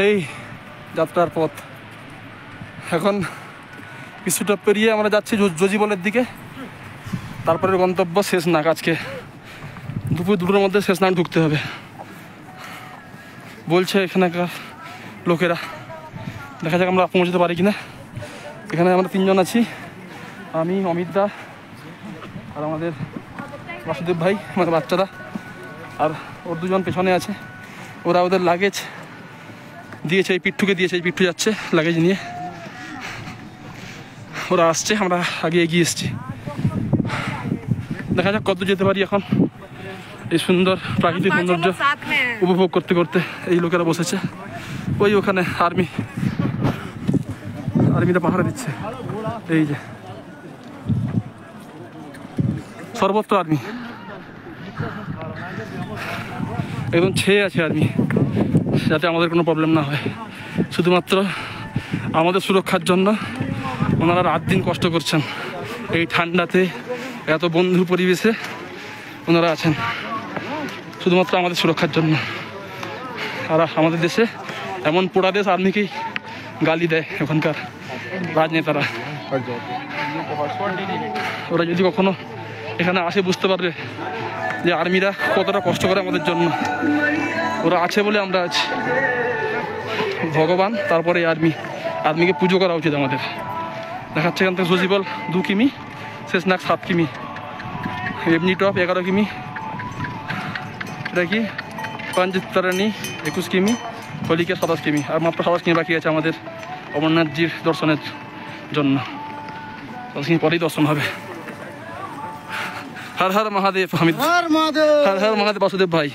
এই যাত্রার পথ। এখন কিছুটা পেরিয়ে আমরা যাচ্ছি জজিবলের দিকে, তারপরে গন্তব্য শেষনাগ। আজকে দুপুর 2টোর মধ্যে শেষনাগ ঢুকতে হবে বলছে এখানকার লোকেরা। দেখা যাক আমরা পৌঁছতে পারি কিনা। এখানে আমরা 3 জন আছি, আমি, অমিত দা আর আমাদের বাসুদেব ভাই, আমাদের বাচ্চারা, আর ওর 2 জন পেছনে আছে। ওরা ওদের লাগেজ দিয়েছে, এই পিঠুকে দিয়েছে, এই পিঠু যাচ্ছে লাগেজ নিয়ে। ওরা আসছে, আমরা আগে এগিয়ে এসছি। দেখা যাক কত যেতে পারি। এখন এই সুন্দর প্রাকৃতিক সৌন্দর্য উপভোগ করতে করতে এই লোকেরা বসেছে। ওই ওখানে আর্মিটা পাহারা দিচ্ছে। এই যে সর্বত্র আর্মি, একদম ছেয়ে আছে আর্মি, যাতে আমাদের কোনো প্রবলেম না হয়। শুধুমাত্র আমাদের সুরক্ষার জন্য ওনারা রাত দিন কষ্ট করছেন। এই ঠান্ডাতে এত বন্ধু পরিবেশে ওনারা আছেন শুধুমাত্র আমাদের সুরক্ষার জন্য। আর আমাদের দেশে এমন পোড়া দেশ আর্মিকেই গালি দেয় এখানকার রাজনেতারা। ওরা যদি কখনো এখানে আসে বুঝতে পারবে যে আর্মিরা কতটা কষ্ট করে আমাদের জন্য। ওরা আছে বলে আমরা আছি। ভগবান, তারপরে আর্মিকে পুজো করা উচিত আমাদের। দেখাচ্ছে এখান থেকে জজিবল 2 কিমি, শেষনাগ 7 কিমি, এমনি টপ 11 কিমি, এটা কি পাঞ্জিতারানি 21 কিমি, হলিকে 27 কিমি, আর মাত্র 27 কিমি বাকি আছে আমাদের অমরনাথজির দর্শনের জন্য। 27 কিমি পরেই দর্শন হবে। হর হর মহাদেব হামিদ, হর হর মহাদেব বাসুদেব ভাই।